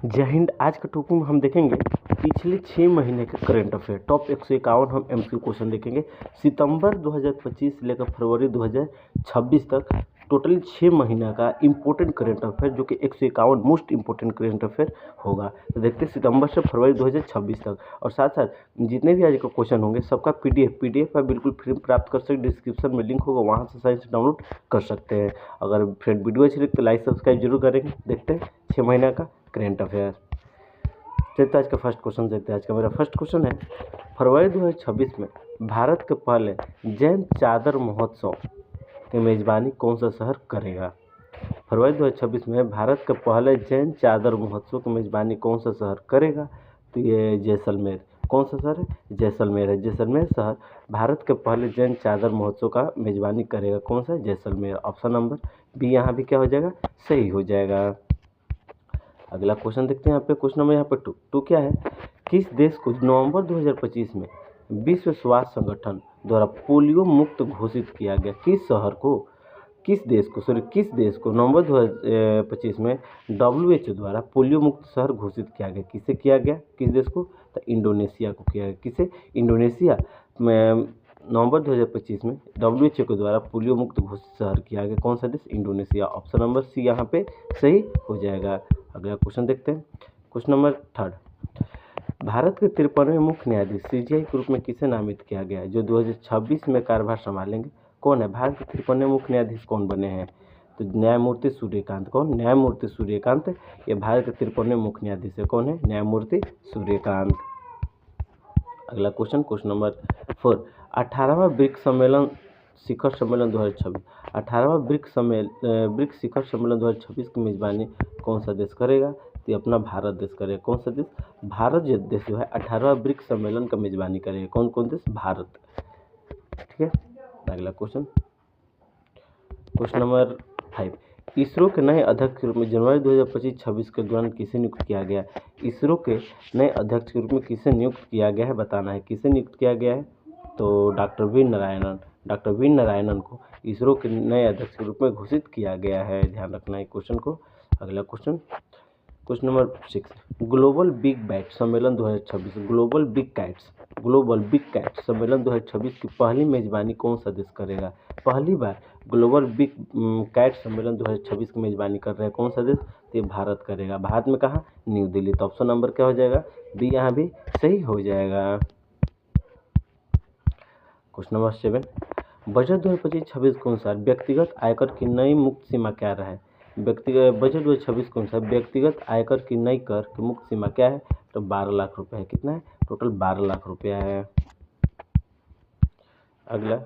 जय हिंद। आज के टॉपिक में हम देखेंगे पिछले 6 महीने के करंट अफेयर टॉप 151 हम एमसीक्यू क्वेश्चन देखेंगे। सितंबर 2025 से लेकर फरवरी 2026 तक टोटल 6 महीना का इम्पोर्टेंट करंट अफेयर जो कि 151 मोस्ट इम्पोर्टेंट करंट अफेयर होगा। तो देखते हैं सितंबर से फरवरी 2026 तक, और साथ साथ जितने भी आज का क्वेश्चन होंगे सबका पीडीएफ पर बिल्कुल फ्री प्राप्त कर सकते। डिस्क्रिप्शन में लिंक होगा, वहाँ से साइंस डाउनलोड कर सकते हैं। अगर फ्रेंड वीडियो अच्छी लगे तो लाइक सब्सक्राइब जरूर करेंगे। देखते हैं 6 महीना का करंट अफेयर। चलिए आज का फर्स्ट क्वेश्चन देखते हैं। आज का मेरा फर्स्ट क्वेश्चन है, फरवरी 2026 में भारत के पहले जैन चादर महोत्सव की मेजबानी कौन सा शहर करेगा? फरवरी 2026 में भारत के पहले जैन चादर महोत्सव की मेजबानी कौन सा शहर करेगा? तो ये जैसलमेर। कौन सा शहर है? जैसलमेर है। जैसलमेर शहर भारत के पहले जैन चादर महोत्सव का मेजबानी करेगा। कौन सा? जैसलमेर। ऑप्शन नंबर बी यहाँ भी क्या हो जाएगा? सही हो जाएगा। अगला क्वेश्चन देखते हैं। यहाँ पे क्वेश्चन नंबर यहाँ पे टू क्या है? किस देश को नवंबर 2025 में विश्व स्वास्थ्य संगठन द्वारा पोलियो मुक्त घोषित किया गया? किस शहर को, किस देश को नवंबर 2025 में WHO द्वारा पोलियो मुक्त शहर घोषित किया गया? किसे किया गया? किस देश को? तो इंडोनेशिया को किया गया। किसे? इंडोनेशिया में नवंबर 2025 में WHO के द्वारा पोलियो मुक्त घोषित शहर किया गया। कौन सा देश? इंडोनेशिया। ऑप्शन नंबर सी यहाँ पे सही हो जाएगा। अगला क्वेश्चन देखते हैं। क्वेश्चन नंबर 3, भारत के 53वें मुख्य न्यायाधीश सीजेआई के रूप में किसे नामित किया गया है जो 2026 में कार्यभार संभालेंगे? कौन है? भारत के 53वें मुख्य न्यायाधीश कौन बने हैं? तो न्यायमूर्ति सूर्यकांत। कौन? न्यायमूर्ति सूर्यकांत। ये भारत के 53वें मुख्य न्यायाधीश है। कौन है? न्यायमूर्ति सूर्यकांत। अगला क्वेश्चन नंबर 4, 18वां ब्रिक्स सम्मेलन शिखर सम्मेलन 2026, 18वां ब्रिक्स शिखर सम्मेलन 2026 की मेजबानी कौन सा देश करेगा? तो ये अपना भारत देश करेगा। कौन सा देश? भारत देश जो है 18वां ब्रिक्स सम्मेलन का मेजबानी करेगा। कौन देश? भारत। ठीक है। अगला क्वेश्चन नंबर 5, इसरो के नए अध्यक्ष के रूप में जनवरी 2025-26 के दौरान किसे नियुक्त किया गया? इसरो के नए अध्यक्ष के रूप में किसे नियुक्त किया गया है बताना है। किसे नियुक्त किया गया है? तो डॉक्टर वी नारायणन को इसरो के नए अध्यक्ष के रूप में घोषित किया गया है। ध्यान रखना है क्वेश्चन को। अगला question number 6, global big bat सम्मेलन 2026, ग्लोबल बिग कैट सम्मेलन 2026 की पहली मेजबानी कौन सा देश करेगा? पहली बार ग्लोबल बिग कैट सम्मेलन 2026 की मेजबानी कर रहा है कौन सा देश? तो भारत करेगा। भारत में कहाँ? न्यू दिल्ली। तो ऑप्शन नंबर क्या हो जाएगा? बी यहाँ भी सही हो जाएगा। क्वेश्चन नंबर 7, बजट 2025-26 के अनुसार व्यक्तिगत आयकर की नई मुक्त सीमा क्या है? बजट 2026 के अनुसार व्यक्तिगत आयकर की नई कर की मुक्त सीमा क्या है? तो 12 लाख रुपए है। कितना है? टोटल 12 लाख रुपया है। अगला,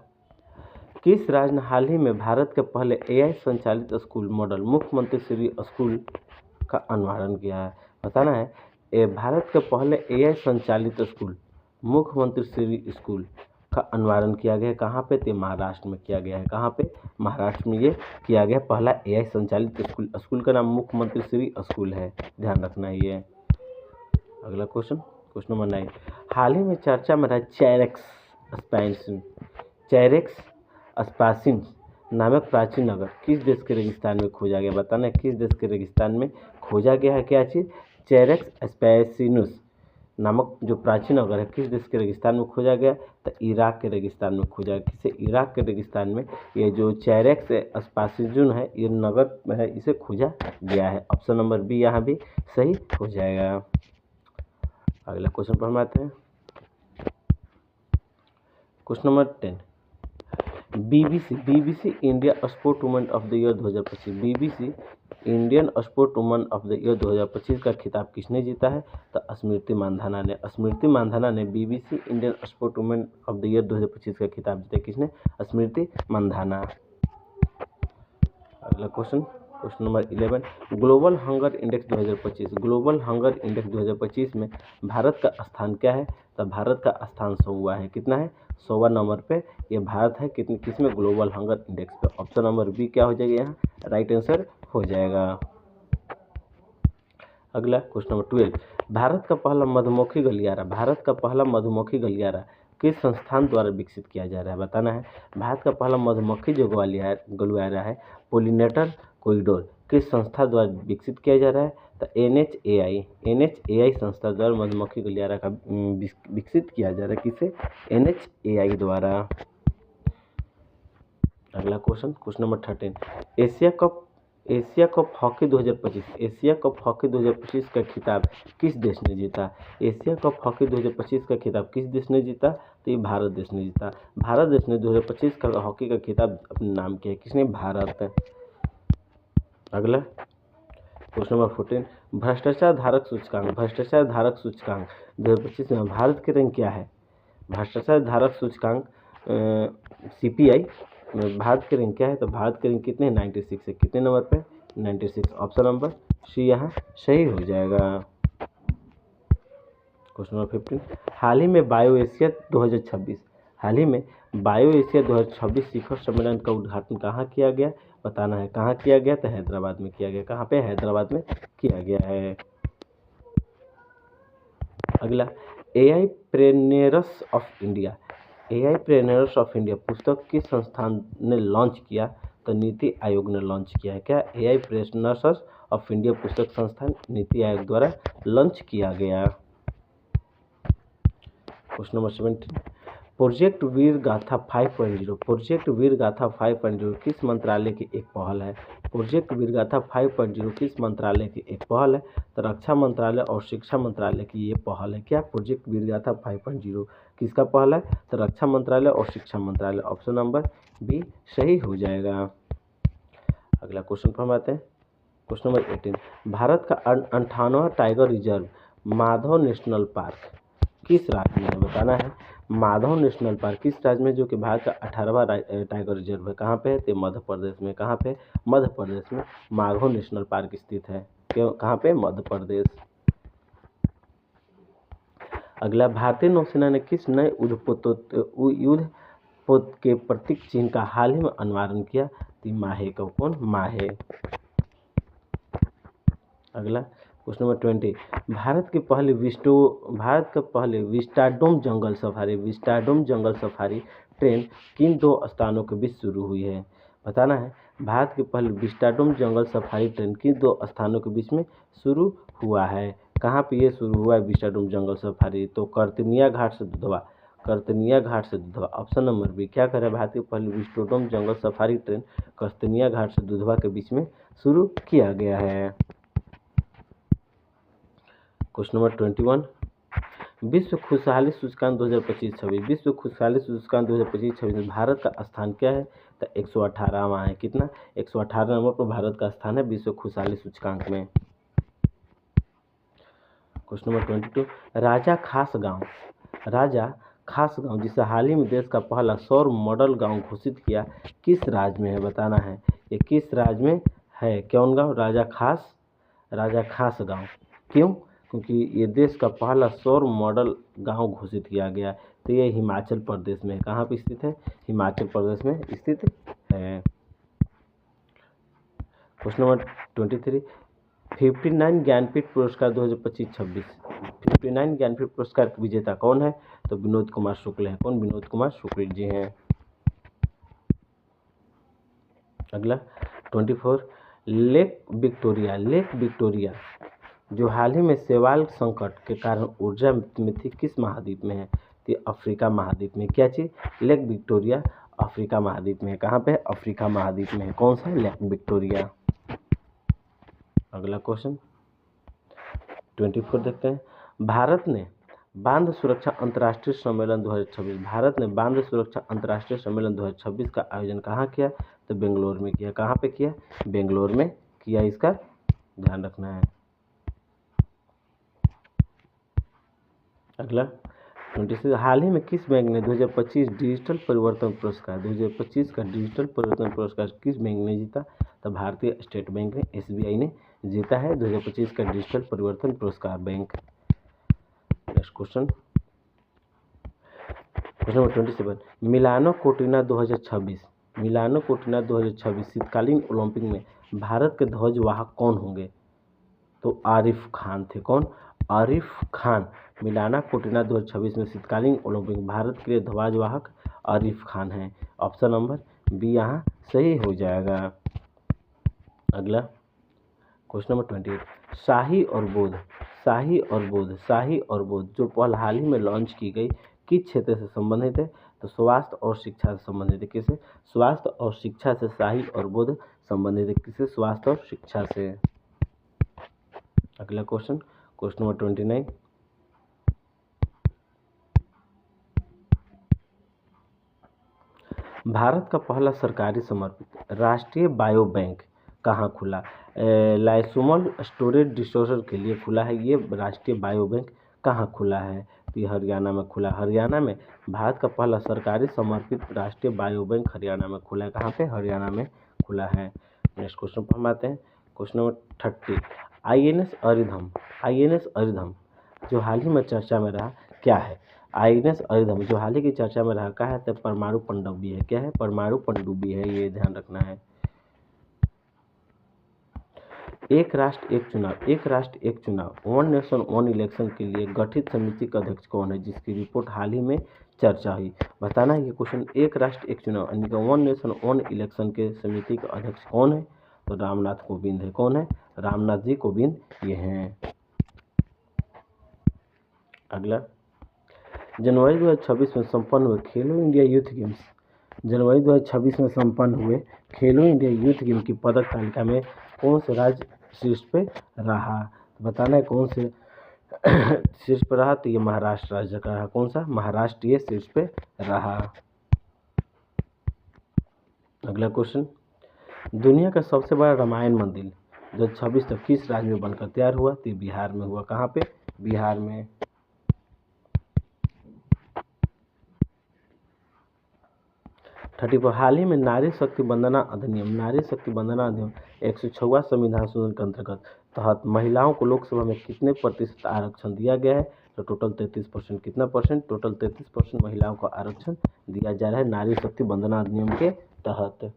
किस राज्य ने हाल ही में भारत के पहले AI संचालित स्कूल मॉडल मुख्यमंत्री श्री स्कूल का अनावरण किया है? बताना है। भारत के पहले AI संचालित स्कूल मुख्यमंत्री श्री स्कूल का अनावरण किया गया है। कहाँ पे? तो महाराष्ट्र में किया गया है। कहाँ पे? महाराष्ट्र में ये किया गया पहला AI संचालित स्कूल का नाम मुख्यमंत्री श्री स्कूल है। ध्यान रखना है ये। अगला क्वेश्चन नंबर 9, हाल ही में चर्चा में रहा चैरेक्स स्पासिन नामक प्राचीन नगर किस देश के रेगिस्तान में खोजा गया? बताना है किस देश के रेगिस्तान में खोजा गया है। क्या चीज़? चैरेक्स स्पैसिनुस नामक जो प्राचीन नगर है किस देश के रेगिस्तान में खोजा गया? तो इराक के रेगिस्तान में खोजा गया। किसे? इराक के रेगिस्तान में ये जो चैरेक्स स्पासिनुस है ये नगर है, इसे खोजा गया है। ऑप्शन नंबर बी यहाँ भी सही हो जाएगा। अगला क्वेश्चन पर हम आते हैं। Question number 10, BBC India sport woman of the year 2025, BBC Indian sport woman of the year 2025 का खिताब किसने जीता है? तो स्मृति मानधना ने BBC Indian sport woman of the year 2025 का खिताब जीता। किसने? स्मृति मानधना। अगला question number 11, global hunger index 2025, global hunger index 2025 में भारत का स्थान क्या है? तो भारत का स्थान 100वां है। कितना है? 100वां नंबर पे ये भारत है। किसमें? ग्लोबल हंगर इंडेक्स पे। ऑप्शन नंबर बी क्या हो जाएगा? यहाँ राइट आंसर हो जाएगा। अगला क्वेश्चन नंबर 12, भारत का पहला मधुमक्खी गलियारा किस संस्थान द्वारा विकसित किया जा रहा है? बताना है। भारत का पहला मधुमक्खी जो गलियारा है पोलिनेटर कॉरिडोर किस संस्था द्वारा विकसित किया जा रहा है? तो NHAI संस्था द्वारा मधुमक्खी गलियारा का विकसित किया जा रहा है। किसे? NHAI द्वारा। अगला question number 13, Asia cup hockey 2025 का खिताब किस देश ने जीता? एशिया कप हॉकी 2025 का खिताब किस देश ने जीता? तो ये भारत देश ने जीता। भारत देश ने 2025 का हॉकी का खिताब अपने नाम किया। किसने? भारत। अगला क्वेश्चन नंबर 14, भ्रष्टाचार धारक सूचकांक 2025 में भारत की रैंक क्या है? भ्रष्टाचार धारक सूचकांक CPI भारत की रैंक क्या है? तो भारत की रैंक कितने? 96 है। कितने नंबर पे? 96। ऑप्शन नंबर सी यहाँ सही हो जाएगा। क्वेश्चन नंबर 15, हाल ही में बायो एशिया 2026 शिखर सम्मेलन का उद्घाटन कहाँ किया गया? बताना है कहाँ किया गया? तो हैदराबाद में किया गया। कहाँ पे? हैदराबाद में किया गया है। अगला, AI प्रेन्योर्स ऑफ इंडिया पुस्तक किस संस्थान ने लॉन्च किया? तो नीति आयोग ने लॉन्च किया है। क्या? AI प्रेन्योर्स ऑफ इंडिया पुस्तक संस्थान नीति आयोग द्वारा लॉन्च किया गया। क्वेश्चन नंबर 17, प्रोजेक्ट वीर गाथा 5.0 किस मंत्रालय की एक पहल है? प्रोजेक्ट वीर गाथा 5.0 किस मंत्रालय की एक पहल है? तो रक्षा मंत्रालय और शिक्षा मंत्रालय की ये पहल है। क्या? प्रोजेक्ट वीर गाथा 5.0 किसका पहल है? तो रक्षा मंत्रालय और शिक्षा मंत्रालय। ऑप्शन नंबर बी सही हो जाएगा। अगला क्वेश्चन पर हम आते हैं। क्वेश्चन नंबर 18, भारत का 58वां tiger reserve Madhav national park किस राज्य में है? बताना है माधव नेशनल पार्क किस राज्य में, जो कि भारत का 18वां टाइगर रिजर्व है। कहाँ पे है? तो मध्य प्रदेश में। कहाँ पे? मध्य प्रदेश में माधव नेशनल पार्क स्थित है। क्यों? कहाँ पे? मध्य प्रदेश। अगला, भारतीय नौसेना ने किस नए युद्धपोत के प्रतीक चिन्ह का हाल ही में अनावरण किया? तो माहे का। कौन? माहे। अगला क्वेश्चन नंबर 20, भारत का पहले विस्टाडोम जंगल सफारी ट्रेन किन दो स्थानों के बीच शुरू हुई है? बताना है भारत के पहले विस्टाडोम जंगल सफारी ट्रेन किन दो स्थानों के बीच में शुरू हुआ है? कहाँ पे ये शुरू हुआ है विस्टाडोम जंगल सफारी? तो करतनिया घाट से दुधवा। Option number B. क्या करे? भारत के पहले विस्टाडोम जंगल सफारी ट्रेन करतनिया घाट से दुधवा के बीच में शुरू किया गया है। क्वेश्चन नंबर 21, विश्व खुशहाली सूचकांक 2025-26 में भारत का स्थान क्या है? तो 118वां है। कितना? 118 नंबर पर भारत का स्थान है विश्व खुशहाली सूचकांक में। क्वेश्चन नंबर 22, राजा खास गांव जिसे हाल ही में देश का पहला सौर मॉडल गांव घोषित किया किस राज्य में है? बताना है ये किस राज्य में है। कौन गांव? राजा खास गांव। क्यों? क्योंकि ये देश का पहला सौर मॉडल गांव घोषित किया गया। तो ये हिमाचल प्रदेश में। कहाँ पे स्थित है? हिमाचल प्रदेश में स्थित है। क्वेश्चन नंबर 23, 59 ज्ञानपीठ पुरस्कार 2025-26 59 ज्ञानपीठ पुरस्कार के विजेता कौन है? तो विनोद कुमार शुक्ल है। कौन? विनोद कुमार शुक्ल जी हैं। अगला 24, लेक विक्टोरिया जो हाल ही में शैवाल संकट के कारण ऊर्जा में थी किस महाद्वीप में है? तो अफ्रीका महाद्वीप में। क्या चीज? लेक विक्टोरिया अफ्रीका महाद्वीप में है। कहाँ पे? अफ्रीका महाद्वीप में है। कौन सा? Lake Victoria. अगला क्वेश्चन 24 देखते हैं। भारत ने बांध सुरक्षा अंतर्राष्ट्रीय सम्मेलन 2026 का आयोजन कहाँ किया? तो बेंगलोर में किया। कहाँ पे किया? बेंगलोर में किया। इसका ध्यान रखना है। अगला 26, हाल ही में किस बैंक ने 2025 डिजिटल परिवर्तन पुरस्कार 2025 का डिजिटल परिवर्तन पुरस्कार किस बैंक ने जीता? तो भारतीय स्टेट बैंक ने SBI ने जीता है 2025 का डिजिटल परिवर्तन पुरस्कार bank. Next question number 27, Milano Cortina 2026 शीतकालीन ओलंपिक में भारत के ध्वजवाहक कौन होंगे? तो आरिफ खान थे। कौन? आरिफ खान। मिलाना कोर्टिना 2026 में शीतकालीन ओलंपिक भारत के लिए ध्वजवाहक आरिफ खान हैं। ऑप्शन नंबर बी यहाँ सही हो जाएगा। अगला क्वेश्चन नंबर 28, शाही और बोध, शाही और बोध, शाही और बोध जो पहल हाल ही में लॉन्च की गई किस क्षेत्र से संबंधित है? तो स्वास्थ्य और शिक्षा से संबंधित है। किसे? स्वास्थ्य और शिक्षा से शाही और बोध संबंधित है। किसे? स्वास्थ्य और शिक्षा से। अगला क्वेश्चन, क्वेश्चन नंबर 29, भारत का पहला सरकारी समर्पित राष्ट्रीय बायो बैंक कहाँ खुला? लाइसोमल स्टोरेज डिसऑर्डर के लिए खुला है। ये राष्ट्रीय बायो बैंक कहाँ खुला है? तो ये हरियाणा में खुला। हरियाणा में भारत का पहला सरकारी समर्पित राष्ट्रीय बायो बैंक हरियाणा में खुला है। कहाँ पे? हरियाणा में खुला है। नेक्स्ट क्वेश्चन पर हम आते हैं। क्वेश्चन नंबर 30, INS अरिधम, INS अरिधम जो हाल ही में चर्चा में रहा क्या है? INS अरिधम जो हाल ही की चर्चा में रहा क्या है? तो परमाणु पनडुब्बी है। क्या है? परमाणु पनडुब्बी है, ये ध्यान रखना है। एक राष्ट्र एक चुनाव, एक राष्ट्र एक चुनाव, वन नेशन वन इलेक्शन के लिए गठित समिति का अध्यक्ष कौन है? जिसकी रिपोर्ट हाल ही में चर्चा हुई। बताना है ये क्वेश्चन। एक राष्ट्र एक चुनाव यानी कि वन नेशन वन इलेक्शन के समिति का अध्यक्ष कौन है? तो रामनाथ कोविंद है। कौन है? रामनाथ जी कोविंद ये हैं। अगला, जनवरी 2026 में संपन्न हुए खेलो इंडिया यूथ गेम्स, जनवरी 2026 में संपन्न हुए खेलो इंडिया यूथ गेम की पदक तालिका में कौन से राज्य शीर्ष पे रहा? बताना है कौन से शीर्ष पे रहा? तो ये महाराष्ट्र राज्य का रहा। कौन सा? महाराष्ट्र ये शीर्ष पे रहा। अगला क्वेश्चन, दुनिया का सबसे बड़ा रामायण मंदिर 2026 तक किस राज्य में बनकर तैयार हुआ? तो बिहार में हुआ। कहाँ पे? बिहार में। 34, हाल ही में नारी शक्ति वंदना अधिनियम, नारी शक्ति वंदना अधिनियम 106वां संविधान संशोधन के अंतर्गत तहत महिलाओं को लोकसभा में कितने प्रतिशत आरक्षण दिया गया है? तो टोटल 33%। कितना परसेंट? टोटल 33% महिलाओं को आरक्षण दिया जा रहा है नारी शक्ति वंदना अधिनियम के तहत।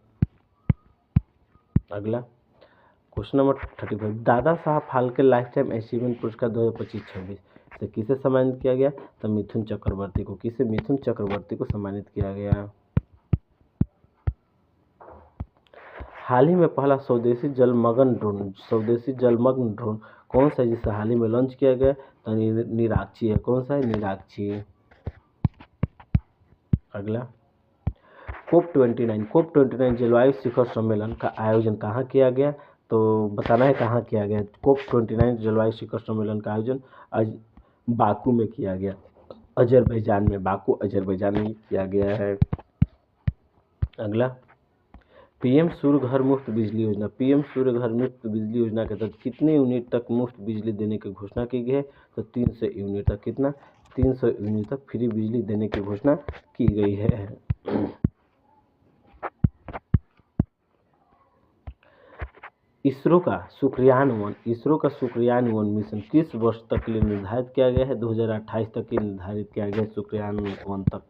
अगला question number 35, Dada Saheb Phalke life time achievement पुरस्कार 2025-26 से किसे सम्मानित किया गया? तो मिथुन चक्रवर्ती को। किसे? मिथुन चक्रवर्ती को सम्मानित किया गया। हाल ही में पहला स्वदेशी जलमग्न ड्रोन, स्वदेशी जलमग्न ड्रोन कौन सा है जिसे हाल ही में लॉन्च किया गया? तो निराक्षी है। कौन सा है? निराक्षी। अगला, COP29 जलवायु शिखर सम्मेलन का आयोजन कहाँ किया गया? तो बताना है कहाँ किया गया। COP29 जलवायु शिखर सम्मेलन का आयोजन आज बाकू में किया गया, अजरबैजान में। बाकू अजरबैजान में किया गया है। अगला, PM सूर्य घर मुफ्त बिजली योजना, PM सूर्य घर मुफ्त बिजली योजना के तहत कितने यूनिट तक मुफ्त बिजली देने की घोषणा की गई है? तो 300 यूनिट तक। कितना? 300 यूनिट तक फ्री बिजली देने की घोषणा की गई है। इसरो का शुक्रियान 1 मिशन किस वर्ष तक के लिए निर्धारित किया गया है? 2028 तक के निर्धारित किया गया है शुक्रियान 1 तक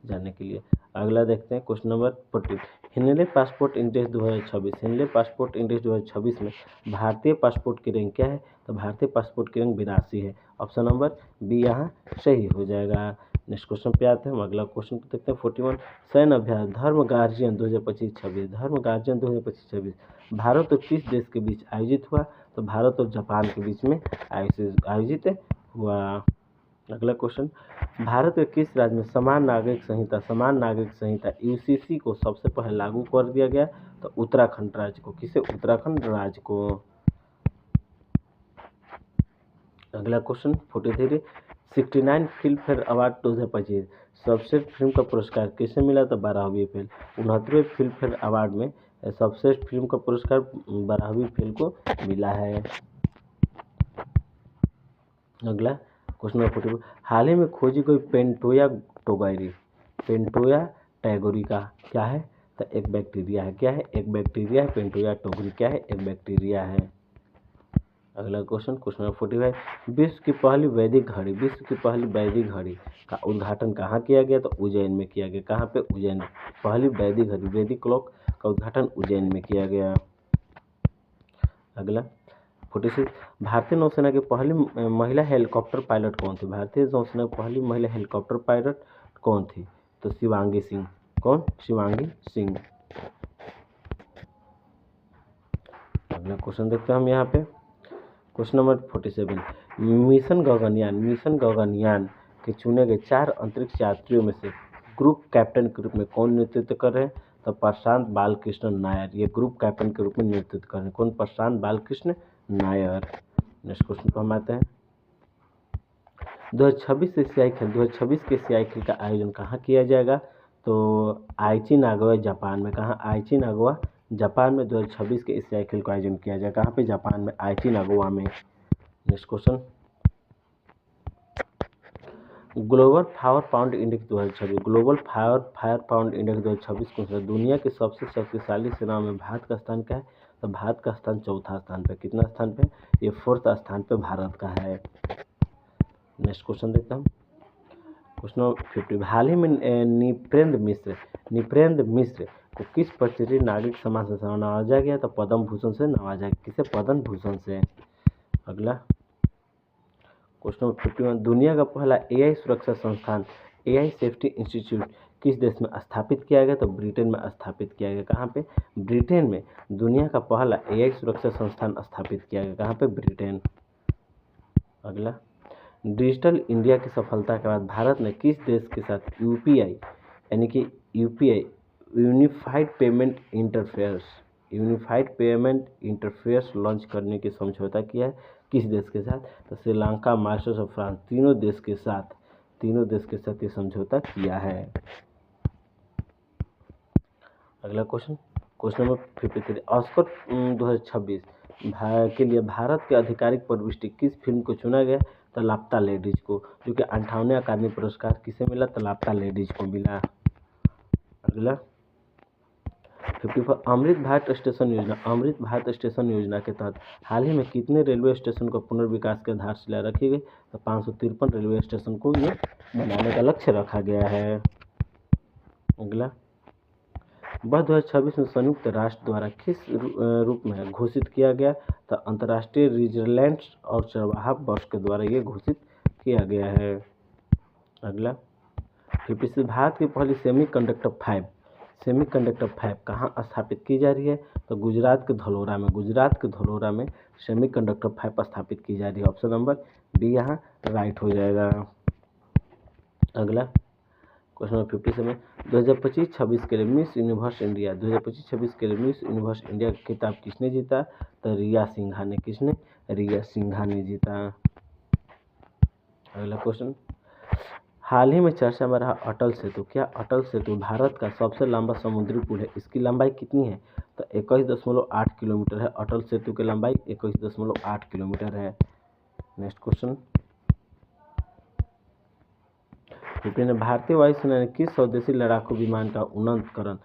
जाने के लिए। अगला देखते हैं question number 40, Henley passport index 2026, Henley passport index 2026 में भारतीय पासपोर्ट की रैंक क्या है? तो भारतीय पासपोर्ट की रैंक 82 है। ऑप्शन नंबर बी यहाँ सही हो जाएगा। नेक्स्ट क्वेश्चन पे आते हैं हम। अगला क्वेश्चन देखते हैं 41, सैन्य अभ्यास धर्म गार्जियन 2025-26, धर्म गार्जियन 2025-26 भारत और किस देश के बीच आयोजित हुआ? तो भारत और जापान के बीच में आयोजित हुआ। अगला क्वेश्चन, भारत के किस राज्य में समान नागरिक संहिता UCC को सबसे पहले लागू कर दिया गया? तो उत्तराखंड राज्य को। किसे? उत्तराखंड राज्य को। अगला क्वेश्चन 43, 69 फिल्म फेयर अवार्ड 2025 सर्वश्रेष्ठ फिल्म का पुरस्कार किसे मिला? तो 12वीं फेल। 69वें फिल्म फेयर अवार्ड में सर्वश्रेष्ठ फिल्म का पुरस्कार 12वीं फेल को मिला है। अगला क्वेश्चन नंबर 44, हाल ही में खोजी गई पेंटोया टैगोरी का क्या है? तो एक बैक्टीरिया है। क्या है? एक बैक्टीरिया है। पेंटोया टैगोरी क्या है? एक बैक्टीरिया है। अगला क्वेश्चन नंबर 45, विश्व की पहली वैदिक घड़ी का उद्घाटन कहाँ किया गया? तो उज्जैन में किया गया। कहाँ पे? उज्जैन। पहली वैदिक घड़ी वैदिक क्लॉक का उद्घाटन उज्जैन में किया गया। अगला 46, भारतीय नौसेना की पहली महिला हेलीकॉप्टर पायलट कौन थी? भारतीय नौसेना की पहली महिला हेलीकॉप्टर पायलट कौन थी? तो शिवांगी सिंह। कौन? शिवांगी सिंह। अगला क्वेश्चन देखते हैं हम यहाँ पे। क्वेश्चन नंबर 47, मिशन गगनयान के चुने गए 4 अंतरिक्ष यात्रियों में से ग्रुप कैप्टन के रूप में कौन नेतृत्व कर रहे हैं? तो प्रशांत बालकृष्ण नायर ये ग्रुप कैप्टन के रूप में नेतृत्व कर रहे हैं। कौन? प्रशांत बालकृष्ण नायर। नेक्स्ट क्वेश्चन पर हम आते हैं। 2026 एशियाई खेल 2026 के एशियाई खेल का आयोजन कहाँ किया जाएगा? तो आइची नागोया जापान में। कहाँ? आइची नागोया जापान में 2026 के एशियाई खेल का आयोजन किया जाएगा। कहाँ पे? जापान में, आइची नागोया में। Next question, global fire pound index 2026, global fire pound index 2026 कौन सा? दुनिया की सबसे शक्तिशाली सेनाओं में भारत का स्थान क्या है? तो भारत का स्थान चौथा स्थान पे। कितना स्थान पे? ये 4th स्थान पे भारत का है। नेक्स्ट क्वेश्चन देखते हैं। क्वेश्चन नंबर 50, हाल ही में नृपेंद्र मिश्र को किस प्रतिष्ठित नागरिक सम्मान से नवाजा गया? तो पद्म भूषण से नवाजा गया। किसे? पद्म भूषण से। अगला क्वेश्चन नंबर 51, दुनिया का पहला एआई सुरक्षा संस्थान एआई सेफ्टी इंस्टीट्यूट किस देश में स्थापित किया गया? तो ब्रिटेन में स्थापित किया गया। कहाँ पे? ब्रिटेन में दुनिया का पहला एआई सुरक्षा संस्थान स्थापित किया गया। कहाँ पे? ब्रिटेन। अगला, डिजिटल इंडिया की सफलता के बाद भारत ने किस देश के साथ यूपीआई यानी कि UPI unified payment interface launch करने की समझौता किया है? किस देश के साथ? तो श्रीलंका, मास्टर्स और फ्रांस, तीनों देश के साथ ये समझौता किया है। अगला क्वेश्चन नंबर 53, ऑस्कर 2026 के लिए भारत के आधिकारिक प्रविष्टि किस फिल्म को चुना गया? तो लापता लेडीज को, जो कि 58वें अकादमी पुरस्कार किसे मिला? तो लापता लेडीज को मिला। अगला 54, अमृत भारत स्टेशन योजना के तहत हाल ही में कितने रेलवे स्टेशन को पुनर्विकास की आधारशिला रखी गई? तो 553 रेलवे स्टेशन को ये बनाने का लक्ष्य रखा गया है। अगला, वर्ष 2026 में संयुक्त राष्ट्र द्वारा किस रूप में घोषित किया गया? तो अंतर्राष्ट्रीय विजिलेंस और चरवाहा वर्ष के द्वारा ये घोषित किया गया है। अगला 56, भारत की पहली सेमीकंडक्टर फैब कहाँ स्थापित की जा रही है? तो गुजरात के धलोरा में सेमीकंडक्टर फैब स्थापित की जा रही है। ऑप्शन नंबर बी यहाँ राइट हो जाएगा। अगला क्वेश्चन नंबर 57, 2025-26 के लिए मिस यूनिवर्स इंडिया 2025-26 के लिए मिस यूनिवर्स इंडिया का खिताब किसने जीता? तो रिया सिंघा ने। किसने? रिया सिंघा ने जीता। अगला क्वेश्चन, हाल ही में चर्चा में रहा अटल सेतु। क्या अटल सेतु भारत का सबसे लंबा समुद्री पुल है? इसकी लंबाई कितनी है? तो 21.8 किलोमीटर है। अटल सेतु की लंबाई 21.8 किलोमीटर है। नेक्स्ट क्वेश्चन, भारतीय वायुसेना ने किस स्वदेशी लड़ाकू विमान का उन्नतकरण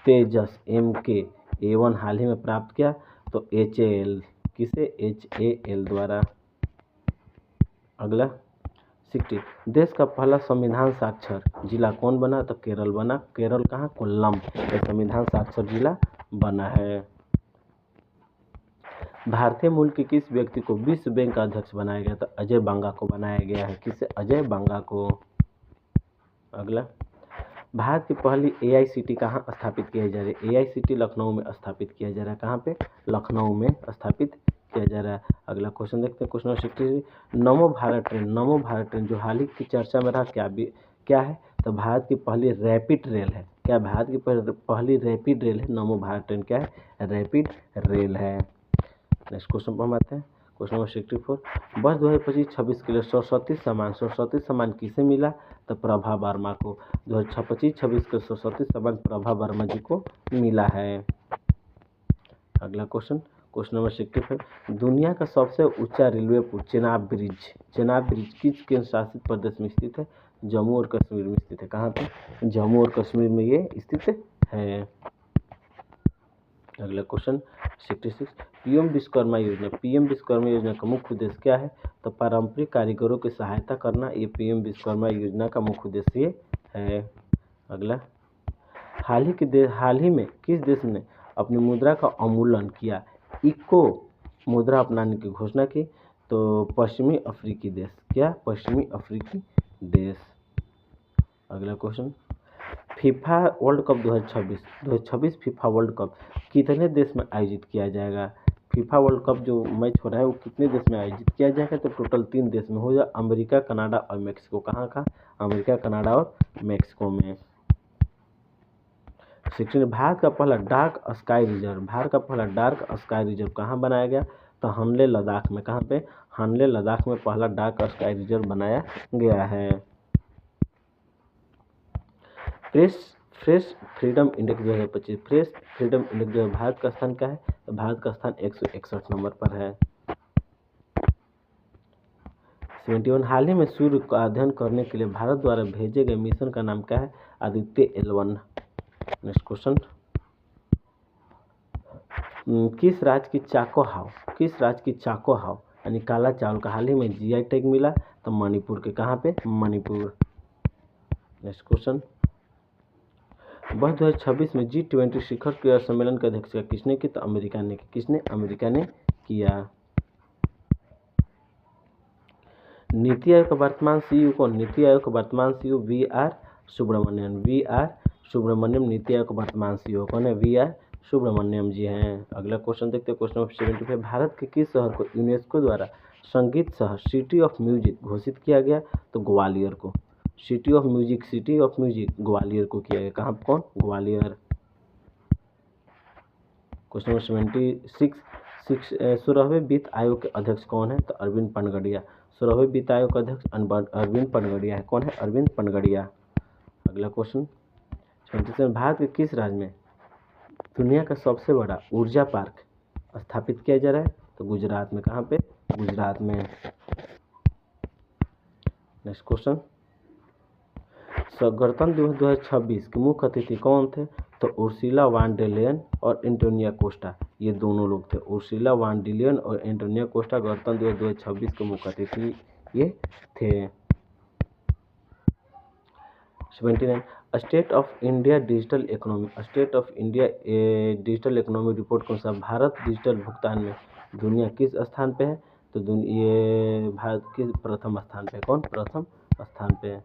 तेजस MK-A1 हाल ही में प्राप्त किया? तो HAL। किसे? HAL द्वारा। अगला 60, देश का पहला संविधान साक्षर जिला कौन बना? तो केरल बना। केरल कहाँ? कोल्लम में संविधान साक्षर जिला बना है। भारतीय मूल के किस व्यक्ति को विश्व बैंक का अध्यक्ष बनाया गया? तो अजय बांगा को बनाया गया है। किसे? अजय बांगा को। अगला, भारत की पहली AICT कहाँ स्थापित किया जा रहा है? AICT लखनऊ में स्थापित किया जा रहा है। कहाँ पे? लखनऊ में स्थापित किया जा रहा है। अगला क्वेश्चन देखते हैं। क्वेश्चन 63, नमो भारत ट्रेन जो हाल ही की चर्चा में रहा क्या है? तो भारत की पहली रैपिड रेल है। क्या? भारत की पहली रैपिड रेल है नमो भारत ट्रेन। क्या है? रैपिड रेल है। नेक्स्ट क्वेश्चन पर हम आते हैं। क्वेश्चन नंबर 64, वर्ष 2025-26 के लिए सरस्वती सम्मान किसे मिला? तो प्रभा वर्मा को। 2025-26 के सरस्वती सम्मान प्रभा वर्मा जी को मिला है। अगला क्वेश्चन नंबर 65, दुनिया का सबसे ऊंचा रेलवे पुल चेनाब ब्रिज किस केंद्र शासित प्रदेश में स्थित है? जम्मू और कश्मीर में स्थित है। कहाँ पे? जम्मू और कश्मीर में ये स्थित है। अगला क्वेश्चन 66, पीएम विश्वकर्मा योजना का मुख्य उद्देश्य क्या है? तो पारंपरिक कारीगरों की सहायता करना। ये पीएम विश्वकर्मा योजना का मुख्य उद्देश्य है। अगला, हाल ही में किस देश ने अपनी मुद्रा का अवमूल्यन किया? इको मुद्रा अपनाने की घोषणा की? तो पश्चिमी अफ्रीकी देश। क्या? पश्चिमी अफ्रीकी देश। अगला question, FIFA world cup 2026 FIFA world cup कितने देश में आयोजित किया जाएगा? फीफा वर्ल्ड कप जो मैच हो रहा है वो कितने देश में आयोजित किया जाएगा, तो टोटल 3 देश में हो जाए, अमेरिका, कनाडा और मेक्सिको। कहाँ, अमेरिका, कनाडा और मेक्सिको में। 16 भारत का पहला डार्क स्काई रिजर्व, भारत का पहला डार्क स्काई रिजर्व कहाँ बनाया गया, तो हानले लद्दाख में। कहाँ पे, हानले लद्दाख में पहला डार्क स्काई रिजर्व बनाया गया है। Press freedom index 2025, press freedom index जो भारत का स्थान क्या है, तो भारत का स्थान 161 नंबर पर है। 71 हाल ही में सूर्य का अध्ययन करने के लिए भारत द्वारा भेजे गए मिशन का नाम क्या है, आदित्य L1। नेक्स्ट क्वेश्चन, किस राज्य की चाको हाव यानी काला चावल का हाल ही में GI टैग मिला, तो मणिपुर के। कहाँ पे, मणिपुर। नेक्स्ट क्वेश्चन, वर्ष 2026 में G20 शिखर क्रीड़ा सम्मेलन की अध्यक्षता किसने की, तो अमेरिका ने। किसने, अमेरिका ने किया। नीति आयोग का वर्तमान CEO कौन, नीति आयोग का वर्तमान CEO VR सुब्रमण्यम नीति आयोग का वर्तमान CEO कौन है, VR सुब्रमण्यम जी हैं। अगला क्वेश्चन देखते हैं, क्वेश्चन नंबर 75, भारत के किस शहर को यूनेस्को द्वारा संगीत शहर सिटी ऑफ म्यूजिक घोषित किया गया, तो ग्वालियर को। सिटी ऑफ म्यूजिक ग्वालियर को किया गया। कहाँ, कौन, ग्वालियर। क्वेश्चन नंबर 76, 16वें वित्त आयोग के अध्यक्ष कौन है, तो अरविंद पनगड़िया। 16वें वित्त आयोग का अध्यक्ष अरविंद पनगड़िया है। कौन है, अरविंद पनगड़िया। अगला क्वेश्चन 77, भारत के किस राज्य में दुनिया का सबसे बड़ा ऊर्जा पार्क स्थापित किया जा रहा है, तो गुजरात में। कहाँ पे, गुजरात में। नेक्स्ट क्वेश्चन, गणतंत्र दिवस 2026 के मुख्य अतिथि कौन थे, तो उर्सुला वान डर लेयन और एंटोनिया कोस्टा, ये दोनों लोग थे। उर्सुला वान डर लेयन और एंटोनिया कोस्टा गणतंत्र दिवस 2026 के मुख्य अतिथि ये थे। 79, state of India digital economy report कौन सा, भारत डिजिटल भुगतान में दुनिया किस स्थान पे है, तो ये भारत किस प्रथम स्थान पे। कौन, प्रथम स्थान पे है।